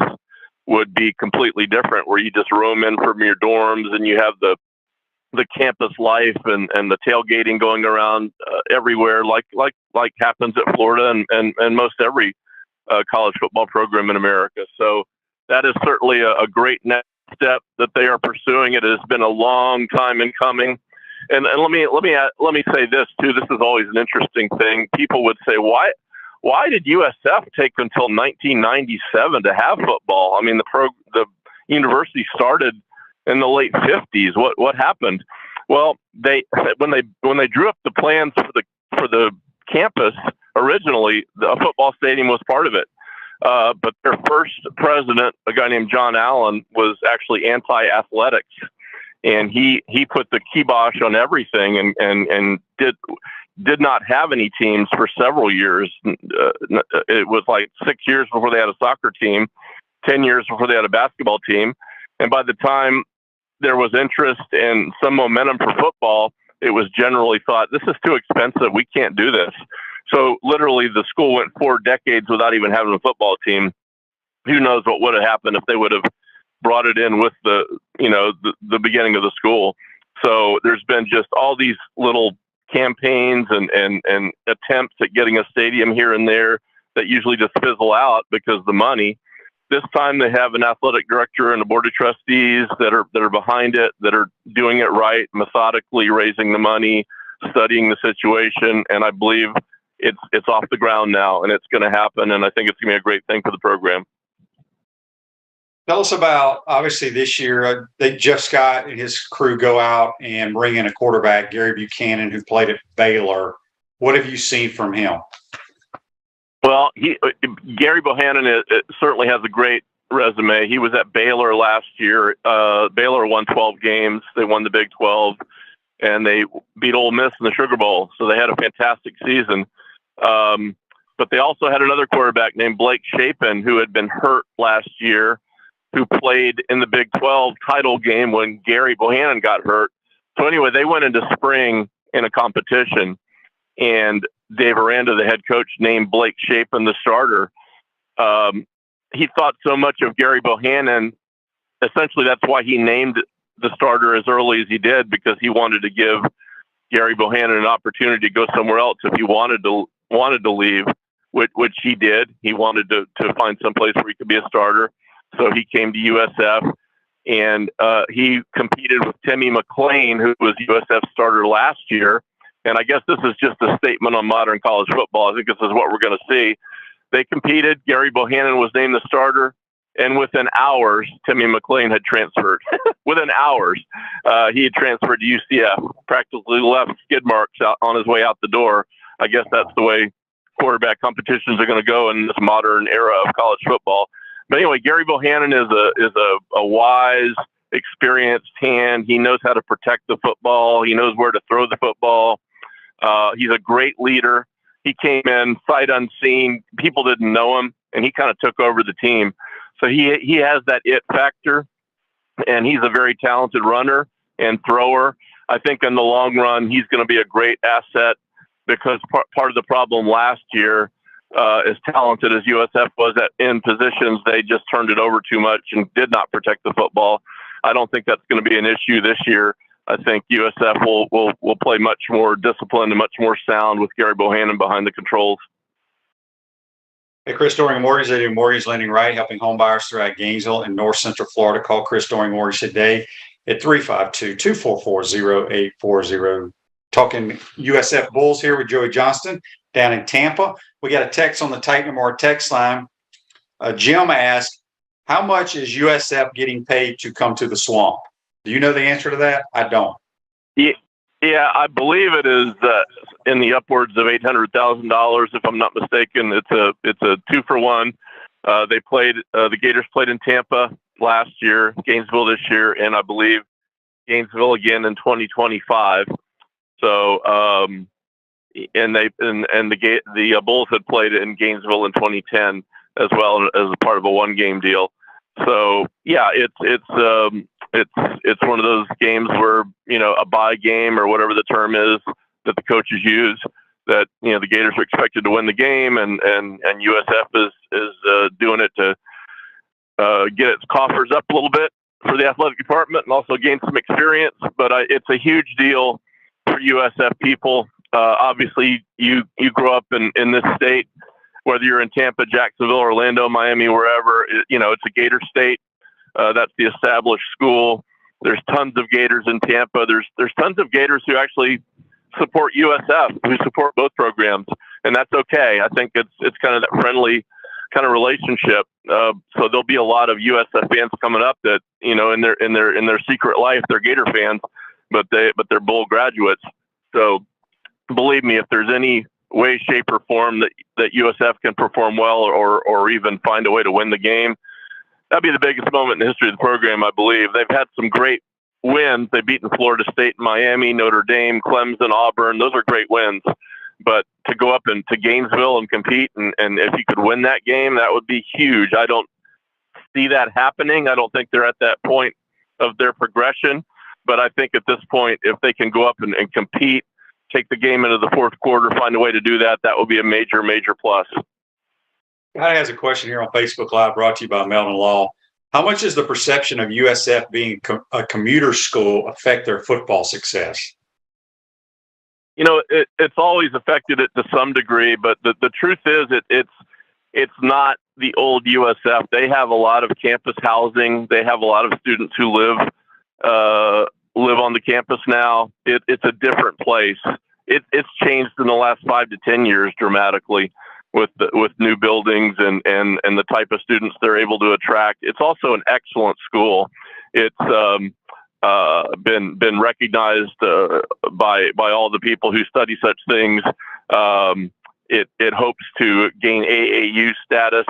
[SPEAKER 5] would be completely different, where you just roam in from your dorms and you have the campus life and the tailgating going around everywhere, like happens at Florida and most every college football program in America. So that is certainly a great next step that they are pursuing. It has been a long time in coming. And let me say this too. This is always an interesting thing. People would say, why did USF take until 1997 to have football? I mean, the university started in the late 50s. What happened? Well, when they drew up the plans for the campus originally, a football stadium was part of it. But their first president, a guy named John Allen, was actually anti-athletics, and he put the kibosh on everything and did not have any teams for several years. It was like 6 years before they had a soccer team, 10 years before they had a basketball team. And by the time there was interest and some momentum for football, it was generally thought, this is too expensive. We can't do this. So literally the school went 4 decades without even having a football team. Who knows what would have happened if they would have brought it in with the beginning of the school. So there's been just all these little campaigns and attempts at getting a stadium here and there that usually just fizzle out because of the money. This time they have an athletic director and a board of trustees that are behind it, that are doing it right, methodically raising the money, studying the situation, and I believe it's off the ground now, and it's going to happen, and I think it's going to be a great thing for the program.
[SPEAKER 2] Tell us about, obviously this year, Jeff Scott and his crew go out and bring in a quarterback, Gary Buchanan, who played at Baylor. What have you seen from him?
[SPEAKER 5] Well, Gary Bohannon certainly has a great resume. He was at Baylor last year. Baylor won 12 games. They won the Big 12. and they beat Ole Miss in the Sugar Bowl. So they had a fantastic season. But they also had another quarterback named Blake Shapen, who had been hurt last year, who played in the Big 12 title game when Gary Bohannon got hurt. So anyway, they went into spring in a competition, and Dave Aranda, the head coach, named Blake Shapen the starter. He thought so much of Gary Bohannon. Essentially, that's why he named the starter as early as he did, because he wanted to give Gary Bohannon an opportunity to go somewhere else if he wanted to leave, which he did. He wanted to find some place where he could be a starter. So he came to USF, and he competed with Timmy McClain, who was USF's starter last year. And I guess this is just a statement on modern college football. I think this is what we're going to see. They competed. Gary Bohannon was named the starter. And within hours, Timmy McClain had transferred. Within hours, he had transferred to UCF, practically left skid marks out on his way out the door. I guess that's the way quarterback competitions are going to go in this modern era of college football. But anyway, Gary Bohannon is a wise, experienced hand. He knows how to protect the football. He knows where to throw the football. He's a great leader. He came in sight unseen. People didn't know him, and he kind of took over the team. So he has that it factor, and he's a very talented runner and thrower. I think in the long run, he's going to be a great asset, because part of the problem last year, as talented as USF was in positions, they just turned it over too much and did not protect the football. I don't think that's going to be an issue this year. I think USF will play much more disciplined and much more sound with Gary Bohannon behind the controls.
[SPEAKER 2] Hey, Chris Doring Mortgage, they do mortgage lending right, helping home buyers throughout Gainesville and North Central Florida. Call Chris Doring Mortgage today at 352-244-0840. Talking USF Bulls here with Joey Johnston down in Tampa. We got a text on the Titan More text line. Jim asked, how much is USF getting paid to come to the Swamp? Do you know the answer to that? I don't.
[SPEAKER 5] Yeah, I believe it is in the upwards of $800,000, if I'm not mistaken. It's a 2-for-1. They played the Gators played in Tampa last year, Gainesville this year, and I believe Gainesville again in 2025. So, and the Bulls had played in Gainesville in 2010 as well as a part of a 1-game deal. So yeah, it's one of those games where, a bye game or whatever the term is that the coaches use, that, the Gators are expected to win the game, and USF is doing it to get its coffers up a little bit for the athletic department and also gain some experience. But it's a huge deal for USF people. Obviously, you grow up in this state, whether you're in Tampa, Jacksonville, Orlando, Miami, wherever, it's a Gator state. That's the established school. There's tons of Gators in Tampa. There's tons of Gators who actually support USF, who support both programs, and that's okay. I think it's kind of that friendly kind of relationship. So there'll be a lot of USF fans coming up that, in their secret life, they're Gator fans, but they're Bull graduates. So believe me, if there's any way, shape, or form that USF can perform well or even find a way to win the game, that'd be the biggest moment in the history of the program, I believe. They've had some great wins. They've beaten Florida State, Miami, Notre Dame, Clemson, Auburn. Those are great wins. But to go up to Gainesville and compete, and if you could win that game, that would be huge. I don't see that happening. I don't think they're at that point of their progression. But I think at this point, if they can go up and compete, take the game into the fourth quarter, find a way to do that, that would be a major, major plus.
[SPEAKER 2] Guy has a question here on Facebook Live, brought to you by Melvin Law. How much does the perception of USF being a commuter school affect their football success?
[SPEAKER 5] It's always affected it to some degree, but the truth is it's not the old USF. They have a lot of campus housing. They have a lot of students who live on the campus now. It's a different place. It's changed in the last 5 to 10 years dramatically with new buildings and the type of students they're able to attract. It's also an excellent school. It's been recognized by all the people who study such things. It hopes to gain AAU status,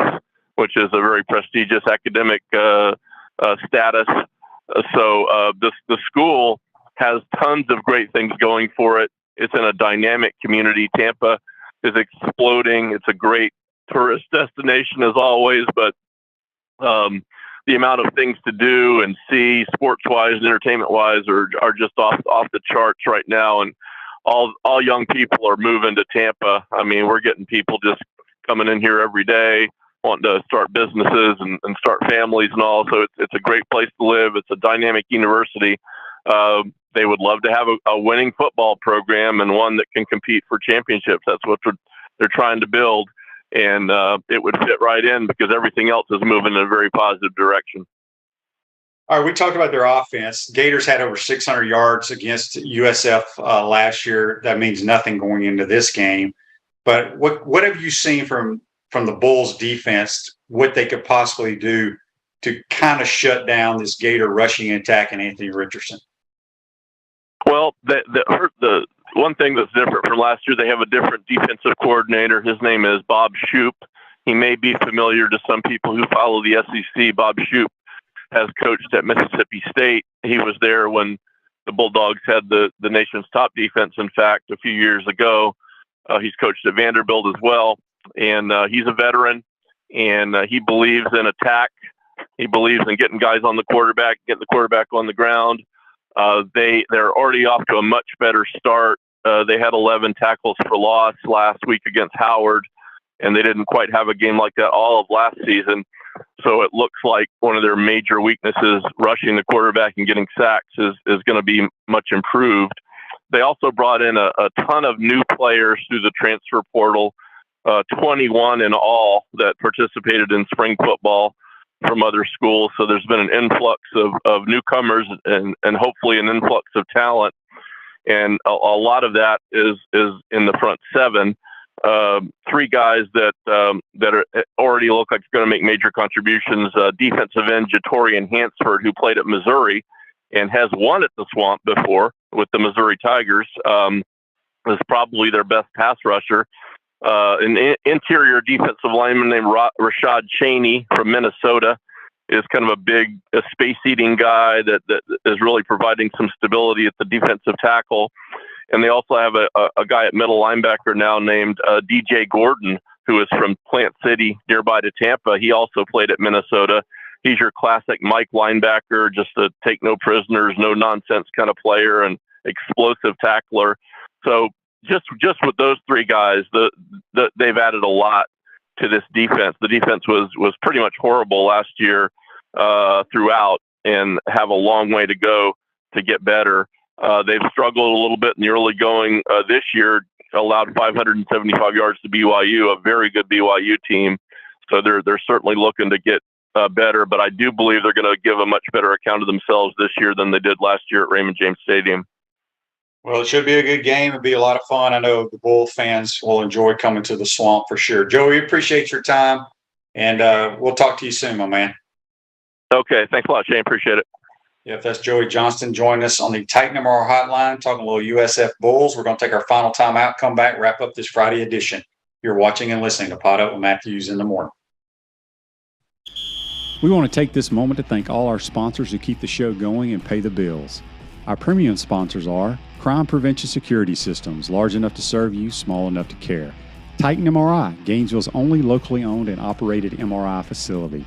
[SPEAKER 5] which is a very prestigious academic status. So the school has tons of great things going for it. It's in a dynamic community. Tampa is exploding. It's a great tourist destination as always, but the amount of things to do and see sports-wise and entertainment-wise are just off the charts right now. And all young people are moving to Tampa. I mean, we're getting people just coming in here every day, wanting to start businesses and start families and all. So it's a great place to live. It's a dynamic university. They would love to have a winning football program and one that can compete for championships. That's what they're trying to build. And it would fit right in because everything else is moving in a very positive direction.
[SPEAKER 2] All right, we talked about their offense. Gators had over 600 yards against USF last year. That means nothing going into this game. But what have you seen from the Bulls defense, what they could possibly do to kind of shut down this Gator rushing attack and Anthony Richardson?
[SPEAKER 5] Well, the one thing that's different from last year, they have a different defensive coordinator. His name is Bob Shoop. He may be familiar to some people who follow the SEC. Bob Shoop has coached at Mississippi State. He was there when the Bulldogs had the nation's top defense, in fact, a few years ago. He's coached at Vanderbilt as well. And he's a veteran, and he believes in attack. He believes in getting guys on the quarterback, getting the quarterback on the ground. They're already off to a much better start. They had 11 tackles for loss last week against Howard, and they didn't quite have a game like that all of last season. So it looks like one of their major weaknesses, rushing the quarterback and getting sacks, is going to be much improved. They also brought in a ton of new players through the transfer portal, 21 in all that participated in spring football from other schools. So there's been an influx of newcomers and hopefully an influx of talent. And a lot of that is in the front seven. Three guys that already look like they're going to make major contributions. Defensive end Jatorian Hansford, who played at Missouri and has won at the Swamp before with the Missouri Tigers, is probably their best pass rusher. An interior defensive lineman named Rashad Cheney from Minnesota is kind of a big space-eating guy that is really providing some stability at the defensive tackle. And they also have a guy at middle linebacker now named DJ Gordon, who is from Plant City, nearby to Tampa. He also played at Minnesota. He's your classic Mike linebacker, just a take no prisoners, no nonsense kind of player and explosive tackler. So just with those three guys, they've added a lot to this defense. The defense was pretty much horrible last year throughout, and have a long way to go to get better. They've struggled a little bit in the early going this year, allowed 575 yards to BYU, a very good BYU team. So they're certainly looking to get better, but I do believe they're going to give a much better account of themselves this year than they did last year at Raymond James Stadium.
[SPEAKER 2] Well, it should be a good game. It'll be a lot of fun. I know the Bull fans will enjoy coming to the Swamp for sure. Joey, appreciate your time, and we'll talk to you soon, my man.
[SPEAKER 5] Okay, thanks a lot, Shane. Appreciate it.
[SPEAKER 2] Yeah, that's Joey Johnston joining us on the Titan MR hotline, talking a little USF Bulls. We're going to take our final time out, come back, wrap up this Friday edition. You're watching and listening to Pod Up with Matthews in the Morning.
[SPEAKER 4] We want to take this moment to thank all our sponsors who keep the show going and pay the bills. Our premium sponsors are Crime Prevention Security Systems, large enough to serve you, small enough to care. Titan MRI, Gainesville's only locally owned and operated MRI facility.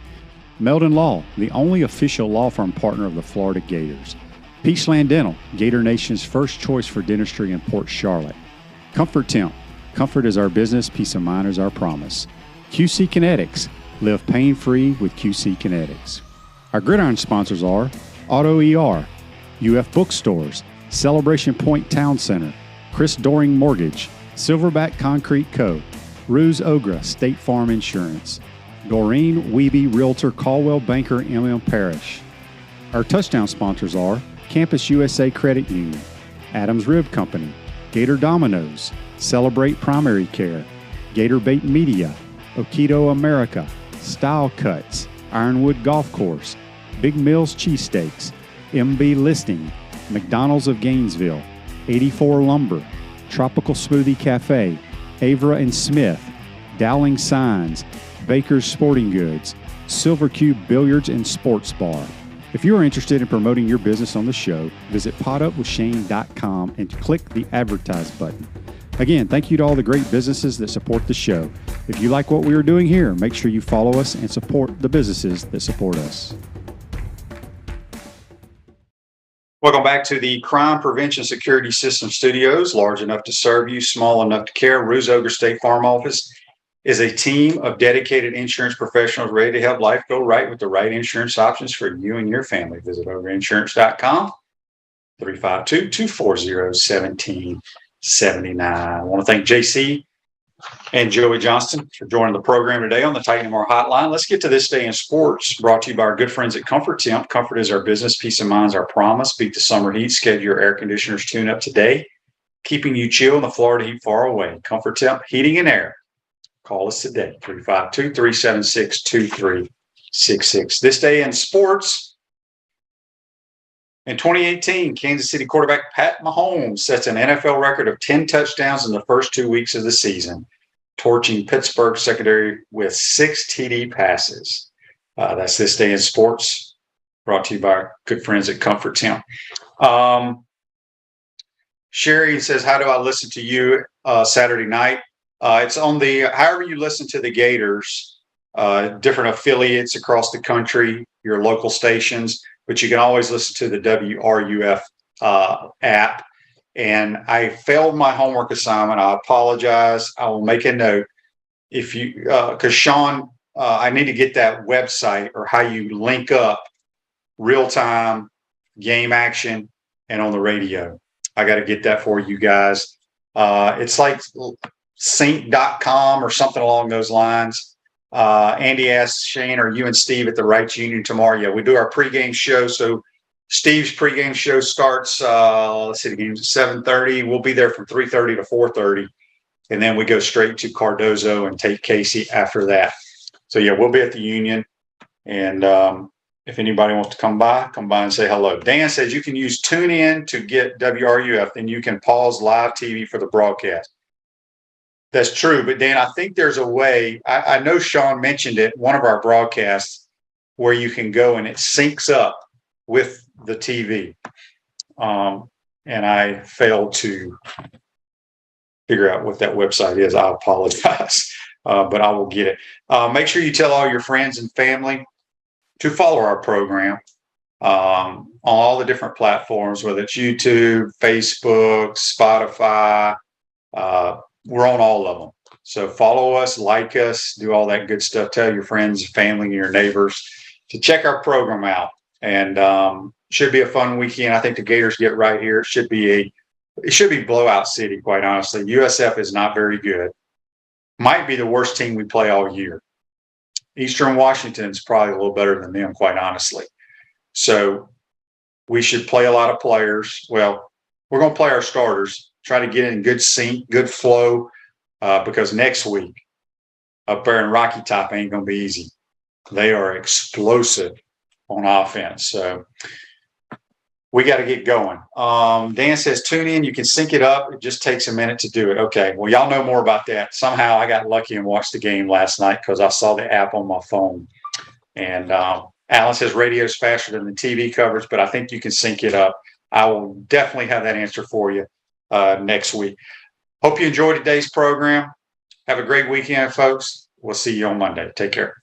[SPEAKER 4] Meldon Law, the only official law firm partner of the Florida Gators. Peachland Dental, Gator Nation's first choice for dentistry in Port Charlotte. Comfort Temp, comfort is our business, peace of mind is our promise. QC Kinetics, live pain-free with QC Kinetics. Our Gridiron sponsors are Auto ER, UF Bookstores, Celebration Point Town Center, Chris Doring Mortgage, Silverback Concrete Co., Ruse Ogra State Farm Insurance, Doreen Wiebe Realtor Caldwell Banker MM Parish. Our touchdown sponsors are Campus USA Credit Union, Adams Rib Company, Gator Dominoes, Celebrate Primary Care, Gator Bait Media, Okido America, Style Cuts, Ironwood Golf Course, Big Mills Cheesesteaks, MB Listing, McDonald's of Gainesville, 84 Lumber, Tropical Smoothie Cafe, Avra and Smith, Dowling Signs, Baker's Sporting Goods, Silver Cube Billiards and Sports Bar, If you are interested in promoting your business on the show, visit podupwithshane.com and click the advertise button. Again, thank you to all the great businesses that support the show. If you like what we are doing here, make sure you follow us and support the businesses that support us.
[SPEAKER 2] Welcome back to the Crime Prevention Security System Studios, large enough to serve you, small enough to care. Ruse Ogre State Farm Office is a team of dedicated insurance professionals ready to help life go right with the right insurance options for you and your family. Visit ogreinsurance.com, 352-240-1779. I want to thank JC and Joey Johnston for joining the program today on the Titan MR Hotline. Let's get to This Day in Sports, brought to you by our good friends at Comfort Temp. Comfort is our business. Peace of mind is our promise. Beat the summer heat. Schedule your air conditioner's tune-up today, keeping you chill in the Florida heat far away. Comfort Temp Heating and Air. Call us today, 352-376-2366. This Day in Sports. In 2018, Kansas City quarterback Pat Mahomes sets an NFL record of 10 touchdowns in the first 2 weeks of the season, torching Pittsburgh secondary with 6 TD passes. That's This Day in Sports, brought to you by our good friends at Comfort Temp. Sherry says, how do I listen to you Saturday night? It's on however you listen to the Gators, different affiliates across the country, your local stations, but you can always listen to the WRUF app. And I failed my homework assignment. I apologize. I will make a note. If you, because Sean, I need to get that website or how you link up real-time game action and on the radio. I got to get that for you guys. It's like sync.com or something along those lines. Andy asked Shane, are you and Steve at the Rights Union tomorrow? Yeah, we do our pregame show. So Steve's pregame show starts, let's see, the game's at 7:30. We'll be there from 3:30 to 4:30. And then we go straight to Cardozo and take Casey after that. So yeah, we'll be at the Union. And if anybody wants to come by and say hello. Dan says you can use TuneIn to get WRUF, then you can pause live TV for the broadcast. That's true, but Dan, I think there's a way. I know Sean mentioned it, one of our broadcasts, where you can go and it syncs up with the TV. And I failed to figure out what that website is. I apologize, but I will get it. Make sure you tell all your friends and family to follow our program on all the different platforms, whether it's YouTube, Facebook, Spotify. We're on all of them. So follow us, like us, do all that good stuff. Tell your friends, family, and your neighbors to check our program out. And should be a fun weekend. I think the Gators get right here. It should be blowout city, quite honestly. USF is not very good. Might be the worst team we play all year. Eastern Washington is probably a little better than them, quite honestly. So we should play a lot of players. Well, we're going to play our starters. Try to get in good sync, good flow, because next week up there in Rocky Top ain't going to be easy. They are explosive on offense. So we got to get going. Dan says, tune in. You can sync it up. It just takes a minute to do it. Okay. Well, y'all know more about that. Somehow I got lucky and watched the game last night because I saw the app on my phone. And Alan says radio's faster than the TV coverage, but I think you can sync it up. I will definitely have that answer for you next week. Hope you enjoyed today's program. Have a great weekend, folks. We'll see you on Monday. Take care.